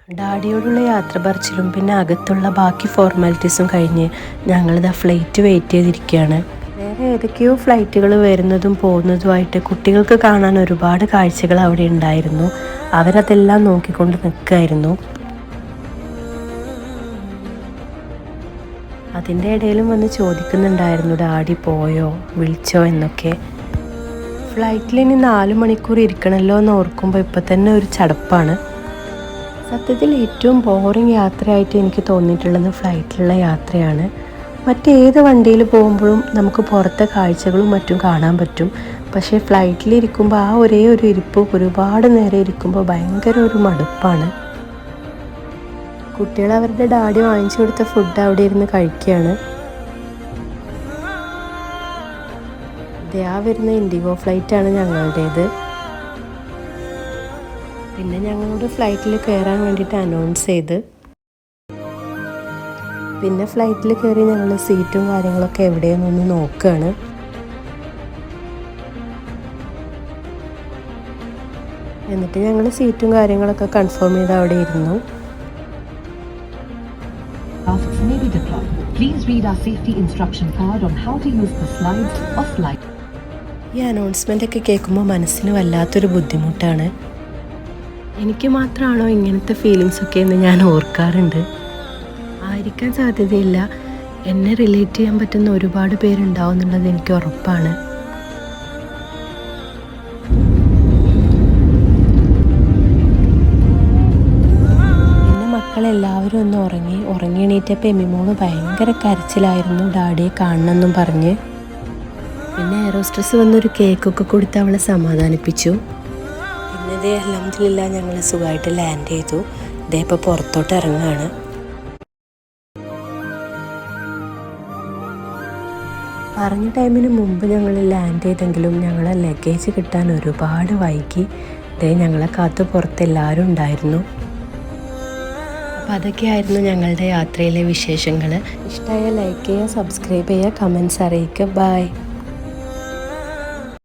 ഡാഡിയോടുള്ള യാത്ര പറിച്ചിലും പിന്നെ അകത്തുള്ള ബാക്കി ഫോർമാലിറ്റീസും കഴിഞ്ഞ് ഞങ്ങളിതാ ഫ്ലൈറ്റ് വെയിറ്റ് ചെയ്തിരിക്കുകയാണ്. വേറെ ഏതൊക്കെയോ ഫ്ലൈറ്റുകൾ വരുന്നതും പോകുന്നതുമായിട്ട് കുട്ടികൾക്ക് കാണാൻ ഒരുപാട് കാഴ്ചകൾ അവിടെ ഉണ്ടായിരുന്നു. അവരതെല്ലാം നോക്കിക്കൊണ്ട് നിൽക്കുകയായിരുന്നു. അതിൻ്റെ ഇടയിലും വന്ന് ചോദിക്കുന്നുണ്ടായിരുന്നു ഡാഡി പോയോ വിളിച്ചോ എന്നൊക്കെ. ഫ്ലൈറ്റിൽ ഇനി 4 മണിക്കൂർ ഇരിക്കണമല്ലോ എന്ന് ഓർക്കുമ്പോൾ ഇപ്പം തന്നെ ഒരു ചടപ്പാണ്. സത്യത്തിൽ ഏറ്റവും ബോറിങ് യാത്രയായിട്ട് എനിക്ക് തോന്നിയിട്ടുള്ളത് ഫ്ലൈറ്റിലുള്ള യാത്രയാണ്. മറ്റേത് വണ്ടിയിൽ പോകുമ്പോഴും നമുക്ക് പുറത്തെ കാഴ്ചകളും മറ്റും കാണാൻ പറ്റും. പക്ഷേ ഫ്ലൈറ്റിലിരിക്കുമ്പോൾ ആ ഒരേ ഒരു ഇരിപ്പ് ഒരുപാട് നേരം ഇരിക്കുമ്പോൾ ഭയങ്കര ഒരു മടുപ്പാണ്. കുട്ടികൾ അവരുടെ ഡാഡി വാങ്ങിച്ചു കൊടുത്ത ഫുഡ് അവിടെ ഇരുന്ന് കഴിക്കുകയാണ്. വരുന്ന ഇൻഡിഗോ ഫ്ലൈറ്റാണ് ഞങ്ങളുടേത്. പിന്നെ ഞങ്ങളോട് ഫ്ലൈറ്റിൽ കയറാൻ വേണ്ടിയിട്ട് അനൗൺസ് ചെയ്ത് പിന്നെ ഫ്ലൈറ്റിൽ കയറി ഞങ്ങൾ സീറ്റും കാര്യങ്ങളൊക്കെ എവിടെയെന്നൊന്ന് നോക്കുകയാണ്. എന്നിട്ട് ഞങ്ങൾ സീറ്റും കാര്യങ്ങളൊക്കെ കൺഫേം ചെയ്ത് അവിടെ ഇരുന്നു. ഈ അനൗൺസ്മെൻ്റ് ഒക്കെ കേൾക്കുമ്പോൾ മനസ്സിന് വല്ലാത്തൊരു ബുദ്ധിമുട്ടാണ്. എനിക്ക് മാത്രമാണോ ഇങ്ങനത്തെ ഫീലിങ്സൊക്കെ എന്ന് ഞാൻ ഓർക്കാറുണ്ട്. ആയിരിക്കാൻ സാധ്യതയില്ല. എന്നെ റിലേറ്റ് ചെയ്യാൻ പറ്റുന്ന ഒരുപാട് പേരുണ്ടാവും എന്നുള്ളത് എനിക്ക് ഉറപ്പാണ്. പിന്നെ മക്കളെല്ലാവരും ഒന്ന് ഉറങ്ങി എണീറ്റപ്പോൾ എമ്മിമോള് ഭയങ്കര കരച്ചിലായിരുന്നു ഡാഡിയെ കാണണമെന്നും പറഞ്ഞ്. പിന്നെ എയറോസ്ട്രസ് വന്നൊരു കേക്കൊക്കെ കൊടുത്ത് അവളെ സമാധാനിപ്പിച്ചു. പിന്നെ ഇതേ അൽഹംദുലില്ലാ ഞങ്ങൾ സുഖമായിട്ട് ലാൻഡ് ചെയ്തു. ഇതേ ഇപ്പോൾ പുറത്തോട്ട് ഇറങ്ങുകയാണ്. പറഞ്ഞ ടൈമിന് മുമ്പ് ഞങ്ങൾ ലാൻഡ് ചെയ്തെങ്കിലും ഞങ്ങളെ ലഗേജ് കിട്ടാൻ ഒരുപാട് വൈകി. ഇതേ ഞങ്ങളെ കാത്ത് പുറത്ത് എല്ലാവരും ഉണ്ടായിരുന്നു. അപ്പോൾ അതൊക്കെയായിരുന്നു ഞങ്ങളുടെ യാത്രയിലെ വിശേഷങ്ങൾ. ഇഷ്ടമായ ലൈക്ക് ചെയ്യുക, സബ്സ്ക്രൈബ് ചെയ്യുക, കമൻറ്റ്സ് അറിയിക്കുക. ബൈ.